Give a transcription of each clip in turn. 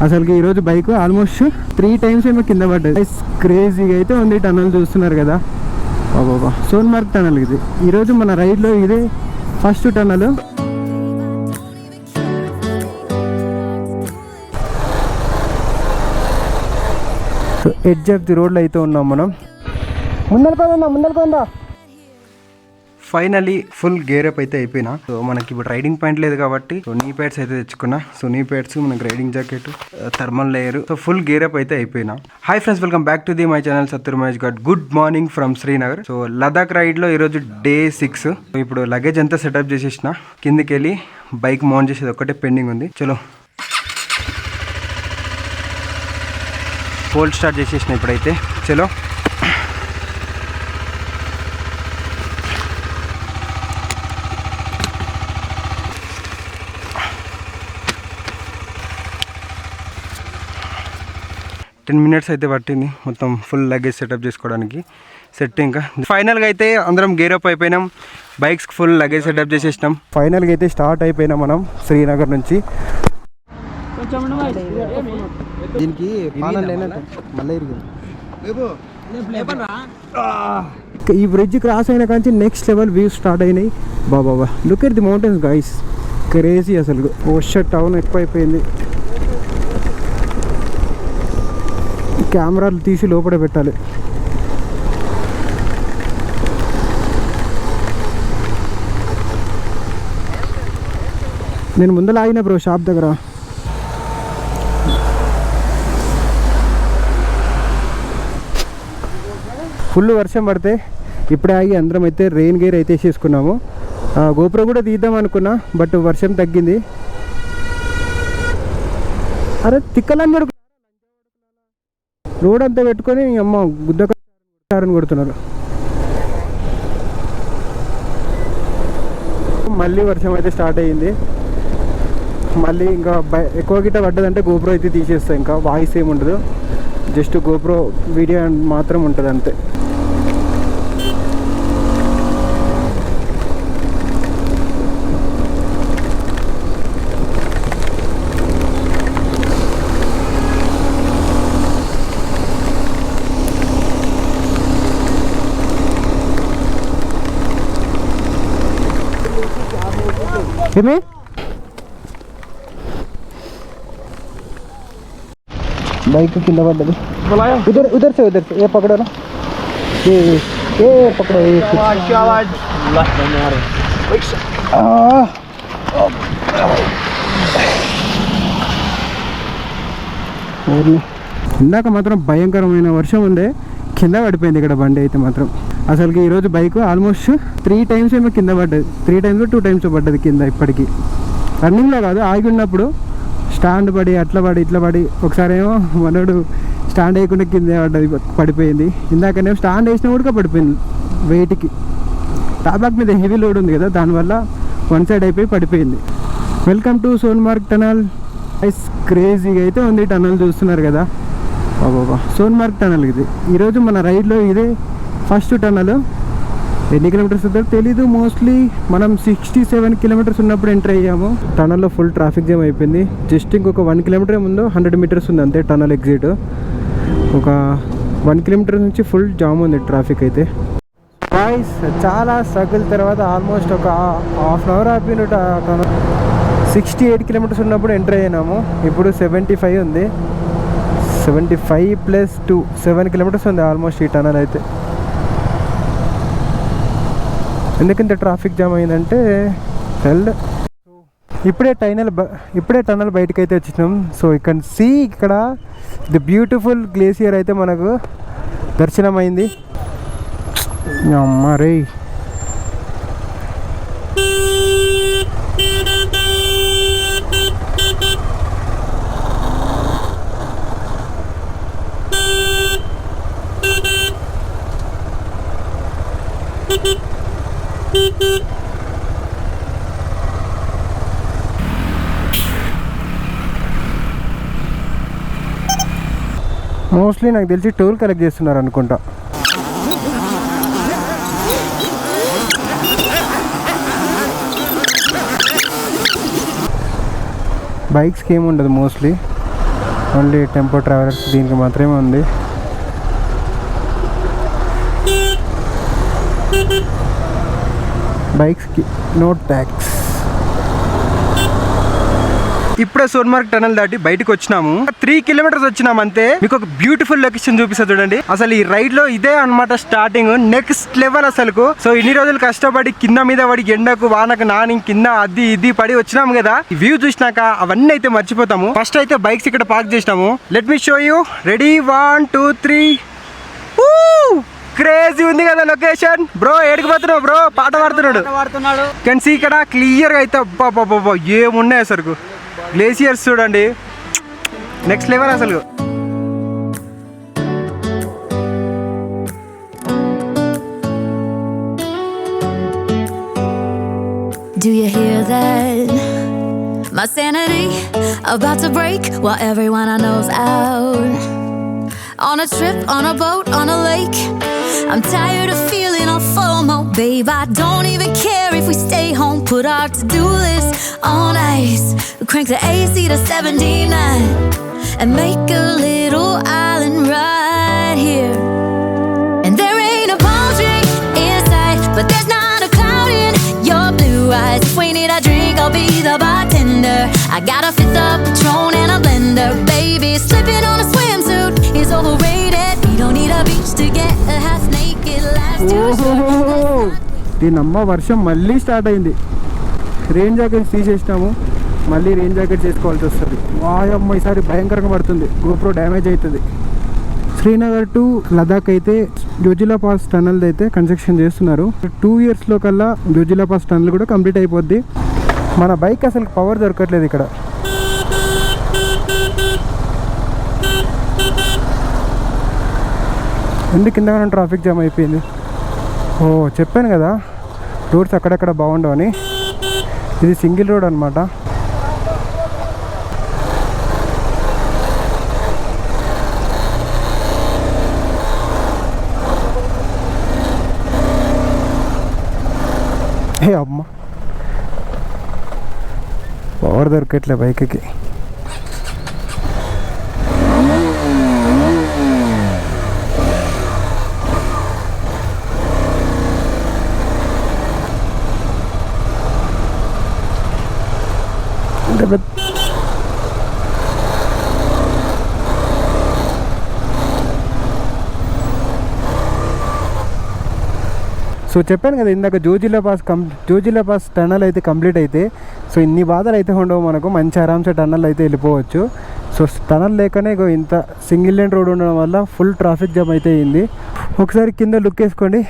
అసలుకి ఈరోజు bike almost 3 times ఏమో కింద పడ్డది. క్రేజీగా అయితే ఉంది. టనల్ చూస్తున్నారు కదా బాబా, సోన్మార్గ్ టనల్ ఇది. ఈరోజు మన రైడ్లో ఇదే first tunnel. Edge of the రోడ్లో అయితే ఉన్నాం మనం. ముందర ఫైనలీ ఫుల్ గేరప్ అయితే అయిపోయినా. సో మనకి ఇప్పుడు రైడింగ్ పాయింట్ లేదు కాబట్టి సో నీ ప్యాడ్స్ అయితే తెచ్చుకున్నా. సో నీ ప్యాడ్స్, మనకి riding jacket, thermal layer, so full gear up అయితే అయిపోయినా. Hi friends, welcome back to the my channel Sattur Mahesh Goud. Good morning from Srinagar. So Ladakh ride లో ఈరోజు డే 6. ఇప్పుడు లగేజ్ అంతా సెటప్ చేసేసిన. కిందకి వెళ్ళి బైక్ మౌంట్ చేసేది ఒక్కటే పెండింగ్ ఉంది. చలో కోల్డ్ స్టార్ట్ చేసేసిన ఇప్పుడైతే. చలో టెన్ మినిట్స్ అయితే పట్టింది మొత్తం ఫుల్ లగేజ్ సెటప్ చేసుకోవడానికి. సెట్ ఇంకా ఫైనల్గా అయితే అందరం గేరప్ అయిపోయినాం. బైక్స్ ఫుల్ లగేజ్ సెటప్ చేసేసినాం. ఫైనల్గా అయితే స్టార్ట్ అయిపోయినాం మనం శ్రీనగర్ నుంచి. దీనికి ఈ బ్రిడ్జ్ క్రాస్ అయిన కానీ నెక్స్ట్ లెవెల్ వ్యూస్ స్టార్ట్ అయినాయి. బాబా look at the mountains guys, crazy అసలు. ఓషర్ టౌన్ ఎక్కువ అయిపోయింది. కెమెరాలు తీసి లోపల పెట్టాలి. నేను ముందర ఆగిన బ్రో షాప్ దగ్గర. ఫుల్ వర్షం పడితే ఇప్పుడే ఆగి అందరం అయితే రెయిన్ గేర్ అయితే వేసేసుకున్నాము. గోప్రో కూడా తీద్దాం అనుకున్నా, బట్ వర్షం తగ్గింది. అరే తిక్కలని రోడ్ అంతా పెట్టుకొని అమ్మ గుద్దకారని కొడుతున్నారు. మళ్ళీ వర్షం అయితే స్టార్ట్ అయ్యింది. మళ్ళీ ఇంకా ఎక్కువ గిట్ట పడ్డదంటే గోప్రో అయితే తీసేస్తాయి. ఇంకా వాయిస్ ఏమి ఉండదు, జస్ట్ గోప్రో వీడియో మాత్రం ఉంటుంది అంతే. ఏమే బైక్ కింద పడ్డది. ఉదర్ से ये पकड़ो ना, ये पकड़ो. ఇందాక మాత్రం భయంకరమైన వర్షం ఉండే, కింద పడిపోయింది ఇక్కడ బండి అయితే మాత్రం. అసలుకి ఈరోజు బైక్ ఆల్మోస్ట్ 3 times ఏమో కింద పడ్డది. 3 times 2 times పడ్డది కింద. ఇప్పటికీ రన్నింగ్లో కాదు, ఆగి ఉన్నప్పుడు స్టాండ్ పడి అట్లా పడి ఇట్లా పడి. ఒకసారి ఏమో మనోడు స్టాండ్ వేయకుండా కింద పడ్డది, పడిపోయింది. ఇందాకనేమో స్టాండ్ వేసినా కూడా పడిపోయింది వెయిట్కి. టాబాక్ మీద హెవీ లోడ్ ఉంది కదా, దానివల్ల వన్ సైడ్ అయిపోయి పడిపోయింది. Welcome to Sonmarg tunnel. క్రేజీగా అయితే ఉంది టనల్ చూస్తున్నారు కదా బాబా, సోన్మార్గ్ టనల్ ఇది. ఈరోజు మన రైడ్లో ఇదే ఫస్ట్ టనల్. ఎన్ని కిలోమీటర్స్ ఉందో తెలీదు. మోస్ట్లీ మనం 67 kilometers ఉన్నప్పుడు ఎంటర్ అయ్యాము. టనల్లో ఫుల్ ట్రాఫిక్ జామ్ అయిపోయింది. జస్ట్ ఇంకొక 1 kilometer ముందు 100 meters ఉంది అంతే టనల్ ఎగ్జిట్. ఒక 1 kilometer నుంచి ఫుల్ జామ్ ఉంది ట్రాఫిక్ అయితే. గాయ్స్ చాలా స్ట్రగుల్ తర్వాత ఆల్మోస్ట్ ఒక హాఫ్ అన్ అవర్ అయిపోయింది. టనల్ 68 kilometers ఉన్నప్పుడు ఎంటర్ అయ్యాము. ఇప్పుడు 75 ఉంది. 75 + 2 7 kilometers ఉంది ఆల్మోస్ట్ ఈ టనల్ అయితే. ఎందుకంత ట్రాఫిక్ జామ్ అయిందంటే ఇప్పుడే టనల్ బయటకు అయితే వచ్చినాం. సో ఇక్కడ సీ, ఇక్కడ ది బ్యూటిఫుల్ గ్లేసియర్ అయితే మనకు దర్శనం అయింది. అమ్మారే మోస్ట్లీ నాకు తెలిసి టోల్ కలెక్ట్ చేస్తున్నారు అనుకుంటా. బైక్స్కి ఏమి ఉండదు మోస్ట్లీ, ఓన్లీ టెంపో ట్రావెలర్స్ దీనికి మాత్రమే ఉంది. బైక్స్కి నో ట్యాక్స్. ఇప్పుడే సోన్మార్గ్ టనల్ దాటి బయటకు వచ్చినాము. 3 కిలోమీటర్స్ వచ్చినాము అంతే. మీకు ఒక బ్యూటిఫుల్ లొకేషన్ చూపిస్తా చూడండి. అసలు ఈ రైడ్ లో ఇదే అన్నమాట స్టార్టింగ్, నెక్స్ట్ లెవెల్ అసలు. సో ఇన్ని రోజులు కష్టపడి కింద మీద పడి ఎండకు వానకు నాని కింద అది ఇది పడి వచ్చినాము కదా, ఈ వ్యూ చూసినాక అవన్నీ అయితే మర్చిపోతాము. ఫస్ట్ అయితే బైక్స్ ఇక్కడ పార్క్ చేసినాము. Let me show you. Ready 1 2 3. Crazy ఉంది కదా లొకేషన్. బ్రో ఏడికిపోతున్నావు బ్రో? పాట పాడుతున్నాడు. కెన్ సీ ఇక్కడ క్లియర్ గా అయితే అబ్బా ఏమున్నాయి అసలు. గ్లేసియర్స్ చూడండి, నెక్స్ట్ లెవెల్ అసలు. Do you hear that? My sanity about to break while everyone I know's out. On a trip, on a boat, on a lake. I'm tired of feeling all FOMO. Babe, I don't even care if we stay home. Put our to-do list on ice. Crank the AC to 79 and make a little island right here. And there ain't a palm tree in sight, but there's not a cloud in your blue eyes. If we need a drink, I'll be the bartender. I got a fifth of Patron and a blender. Baby, slipping on a swimsuit is overrated. You don't need a beach to get a half naked last too short. దీనమ్మ వర్షం మళ్ళీ start అయింది. Rain jackets తీసేసినాము, మళ్ళీ rain jackets వేసుకోవాల్సి వస్తుంది. వాయమ్మ ఈసారి భయంకరంగా పడుతుంది, గోప్రో డ్యామేజ్ అవుతుంది. శ్రీనగర్ టు లదాఖ్ అయితే జోజిలా పాస్ టనల్ అయితే కన్స్ట్రక్షన్ చేస్తున్నారు. 2 ఇయర్స్లో కల్లా జోజిలా పాస్ టనల్ కూడా కంప్లీట్ అయిపోద్ది. మన బైక్ అసలు పవర్ దొరకట్లేదు ఇక్కడ. ఎందుకు కింద ట్రాఫిక్ జామ్ అయిపోయింది? ఓ చెప్పాను కదా రోడ్స్ అక్కడక్కడ బాగుండవని. ఇది సింగిల్ రోడ్ అనమాట. ఏ అమ్మ పవర్ దొరకట్లే బైక్కి. సో చెప్పాను కదా ఇందాక జోజిలా పాస్ టనల్ అయితే కంప్లీట్ అయితే సో ఇన్ని బాధలు అయితే ఉండవు మనకు. మంచి ఆరామ్సే టనల్ అయితే వెళ్ళిపోవచ్చు. సో టనల్ లేకనే ఇంత సింగిల్ లేన్ రోడ్ ఉండడం వల్ల ఫుల్ ట్రాఫిక్ జామ్ అయితే అయింది. ఒకసారి కింద లుక్ వేసుకోండి,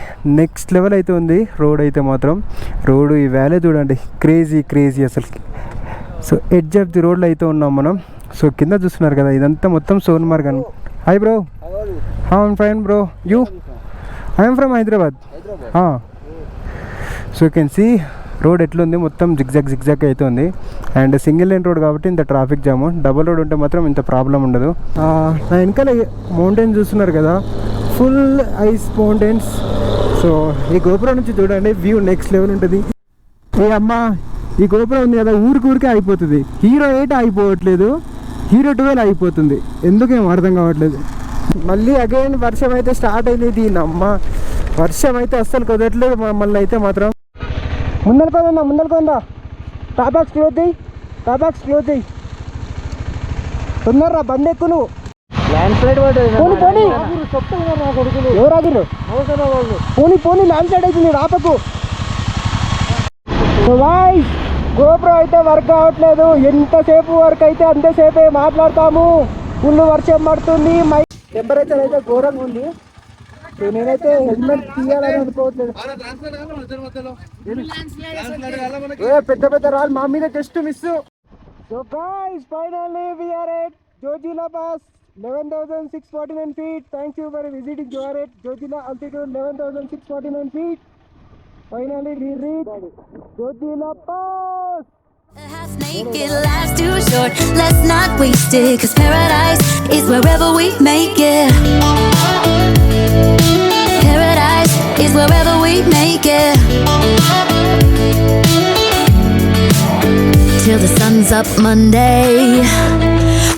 నెక్స్ట్ లెవెల్ అయితే ఉంది రోడ్ అయితే మాత్రం. రోడ్ ఈ వ్యాలీ చూడండి, క్రేజీ అసలుకి. సో ఎడ్జ్ ఆఫ్ ది రోడ్లో అయితే ఉన్నాం మనం. సో కింద చూస్తున్నారు కదా ఇదంతా మొత్తం సోన్మార్గ్ అని. Hi bro. I'm fine bro. You? I'm from Hyderabad. So you can see road ఎట్లుంది, మొత్తం జిగ్జాగ్ అయితే ఉంది. అండ్ సింగిల్ లేన్ రోడ్ కాబట్టి ఇంత ట్రాఫిక్ జాము. డబుల్ రోడ్ ఉంటే మాత్రం ఇంత ప్రాబ్లం ఉండదు. నా వెనకాల మౌంటైన్స్ చూస్తున్నారు కదా, ఫుల్ ఐస్ మౌంటైన్స్. సో ఈ గోపురం నుంచి చూడండి వ్యూ నెక్స్ట్ లెవెల్ ఉంటుంది. ఏ అమ్మ ఈ గోపురం ఉంది కదా ఊరికే అయిపోతుంది. హీరో 8 అయిపోవట్లేదు, హీరో 12 అయిపోతుంది. ఎందుకేమో అర్థం కావట్లేదు. మళ్ళీ అగైన్ వర్షం అయితే స్టార్ట్ అయింది. దీనమ్మ వర్షం అయితే అస్సలు కుదరట్లేదు మమ్మల్ని అయితే మాత్రం. ముందరకొందా టాబాక్స్ క్లోజ్ చేయి తొందరరా, బండి ఎక్కువ నువ్వు. ల్యాండ్ స్లైడ్ పోనీ ఎవరు ఆగిరు? పోనీ ల్యాండ్ స్లైడ్ అవుతుంది, రాపకు. సో వాయిస్ గోప్రో అయితే వర్క్ అవ్వట్లేదు. ఎంతసేపు వర్క్ అయితే అంతసేపే మాట్లాడతాము. ఫుల్ వర్షం పడుతుంది, టెంపరేచర్ అయితే ఘోరంగా ఉంది. సో నేనైతే హెల్మెట్ తీయాలని అనుకోవట్లేదు. పెద్ద రాళ్ళు మా మీద just miss. So guys finally we are at Zojila pass 11,649 feet. Thank you for visiting Jojila altitude 11,649 feet. Finally we reached Jojila Pass. Half naked life's too short. Let's not waste it, 'cause paradise is wherever we make it. Paradise is wherever we make it. Till the sun's up Monday,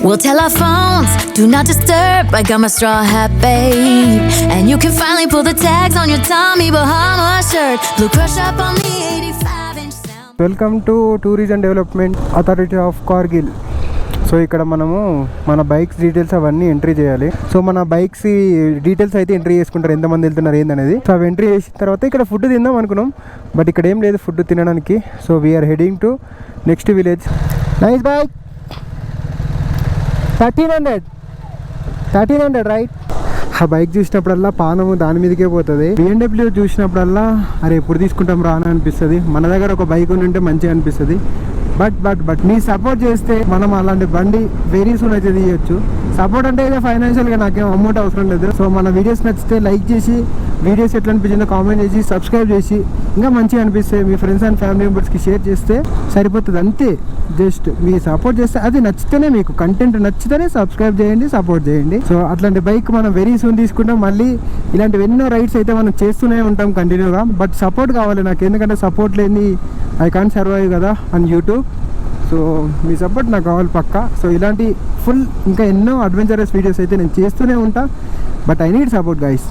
we'll tell our phones, do not disturb. I got my straw hat, babe. And you can finally pull the tags on your Tommy Bahama shirt. Blue crush up on the 85-inch sound. Welcome to tourism development authority of Kargil. So ఇక్కడ మనము మన bikes details అవన్నీ entry చేయాలి. So మన bikes details అయితే entry చేసుకుంటారు, ఎంతమంది వెళ్తున్నారు ఏందనేది. సో అవి ఎంట్రీ చేసిన తర్వాత ఇక్కడ ఫుడ్ తిందాం అనుకున్నాం, బట్ ఇక్కడ ఏం లేదు ఫుడ్ తినడానికి. So we're heading to next village. Nice bike, 1300 right. ఆ బైక్ చూసినప్పుడల్లా పానము దాని మీదకే పోతుంది. BMW చూసినప్పుడల్లా అరే ఎప్పుడు తీసుకుంటాం రాని అనిపిస్తుంది. మన దగ్గర ఒక బైక్ ఉంటే మంచిగా అనిపిస్తుంది. బట్ మీ సపోర్ట్ చేస్తే మనం అలాంటి బండి వెరీ సూన్ అయితే తీయొచ్చు. సపోర్ట్ అంటే ఇక ఫైనాన్షియల్గా నాకేం అమౌంట్ అవసరం లేదు. సో మన వీడియోస్ నచ్చితే లైక్ చేసి, వీడియోస్ ఎట్లా అనిపించిందో కామెంట్ చేసి, సబ్స్క్రైబ్ చేసి, ఇంకా మంచిగా అనిపిస్తే మీ ఫ్రెండ్స్ అండ్ ఫ్యామిలీ మెంబర్స్కి షేర్ చేస్తే సరిపోతుంది. అంతే, జస్ట్ మీ సపోర్ట్ చేస్తే, అది నచ్చితేనే, మీకు కంటెంట్ నచ్చితేనే సబ్స్క్రైబ్ చేయండి, సపోర్ట్ చేయండి. సో అట్లాంటి బైక్ మనం వెరీ సూన్ తీసుకుంటాం. మళ్ళీ ఇలాంటి ఎన్నో రైడ్స్ అయితే మనం చేస్తూనే ఉంటాం కంటిన్యూగా. బట్ సపోర్ట్ కావాలి నాకు, ఎందుకంటే సపోర్ట్ లేని ఐ కాంట్ సర్వైవ్ కదా on YouTube. So me support నాకు కావాలి పక్కా. సో ఇలాంటి ఫుల్ ఇంకా ఎన్నో అడ్వెంచరస్ వీడియోస్ అయితే నేను చేస్తూనే ఉంటా. But I need support guys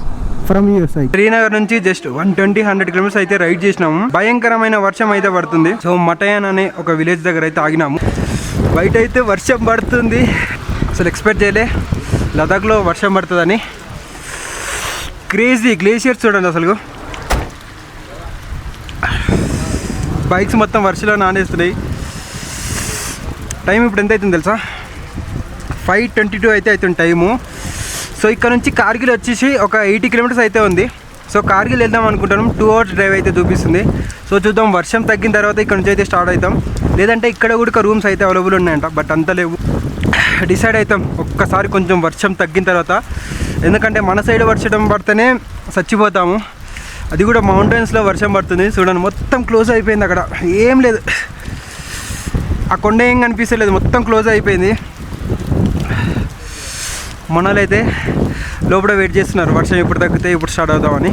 from your side. Srinagar నుంచి జస్ట్ 120-100 కిలోమీటర్స్ అయితే రైడ్ చేసినాము. భయంకరమైన వర్షం అయితే పడుతుంది. సో మటయాన్ అనే ఒక విలేజ్ దగ్గర అయితే ఆగినాము. బయట అయితే వర్షం పడుతుంది, అసలు ఎక్స్పెక్ట్ చేయలే లదాఖ్లో వర్షం పడుతుందని. క్రేజీ గ్లేషియర్స్ చూడండి అసలు. బైక్స్ మొత్తం వర్షంలో నానేస్తున్నాయి. టైం ఇప్పుడు ఎంత అవుతుంది తెలుసా? 5:22 అయితే అవుతుంది టైము. సో ఇక్కడ నుంచి కార్గిల్ వచ్చేసి ఒక 80 కిలోమీటర్స్ అయితే ఉంది. సో కార్గిల్ వెళ్దాం అనుకుంటున్నాం. 2 hours డ్రైవ్ అయితే చూపిస్తుంది. సో చూద్దాం, వర్షం తగ్గిన తర్వాత ఇక్కడ నుంచి అయితే స్టార్ట్ అవుతాం. లేదంటే ఇక్కడ కూడా రూమ్స్ అయితే అవైలబుల్ ఉన్నాయంట, బట్ అంత లేవు. డిసైడ్ అవుతాం ఒక్కసారి కొంచెం వర్షం తగ్గిన తర్వాత. ఎందుకంటే మన సైడ్ వర్షం పడితేనే చచ్చిపోతాము. అది కూడా మౌంటైన్స్లో వర్షం పడుతుంది. చూడండి మొత్తం క్లోజ్ అయిపోయింది, అక్కడ ఏం లేదు, ఆ కొండ ఏం కనిపిస్తలేదు, మొత్తం క్లోజ్ అయిపోయింది. మనలైతే లోపల వెయిట్ చేస్తున్నారు వర్షం ఎప్పుడు తగ్గితే ఇప్పుడు స్టార్ట్ అవుతామని.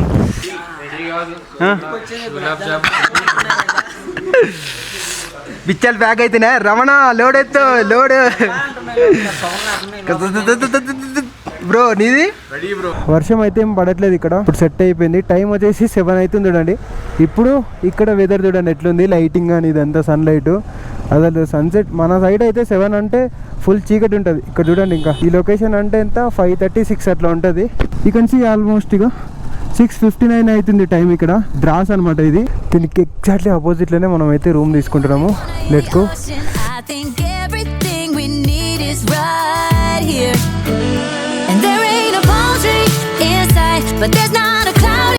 బిచ్చాలు ప్యాక్ అయితేనే రమణ లోడ్ ఎత్తు లోడ్ బ్రో నీది. వర్షం అయితే ఏం పడట్లేదు ఇక్కడ, ఇప్పుడు సెట్ అయిపోయింది. టైం వచ్చేసి 7 అవుతుంది చూడండి. ఇప్పుడు ఇక్కడ వెదర్ చూడండి ఎట్లుంది, లైటింగ్ కానీ ఇదంతా సన్లైట్. అసలు సన్సెట్ మన సైడ్ అయితే 7 అంటే ఫుల్ చీకటి ఉంటుంది. ఇక్కడ చూడండి ఇంకా ఈ లొకేషన్ అంటే ఎంత 5:36 అట్లా ఉంటుంది. ఇక్కడ నుంచి ఆల్మోస్ట్ ఇక 6:59 అవుతుంది టైం. ఇక్కడ ద్రాస్ అనమాట ఇది. దీనికి ఎగ్జాక్ట్లీ ఆపోజిట్లోనే మనం అయితే రూమ్ తీసుకుంటున్నాము. Let's go. But there's not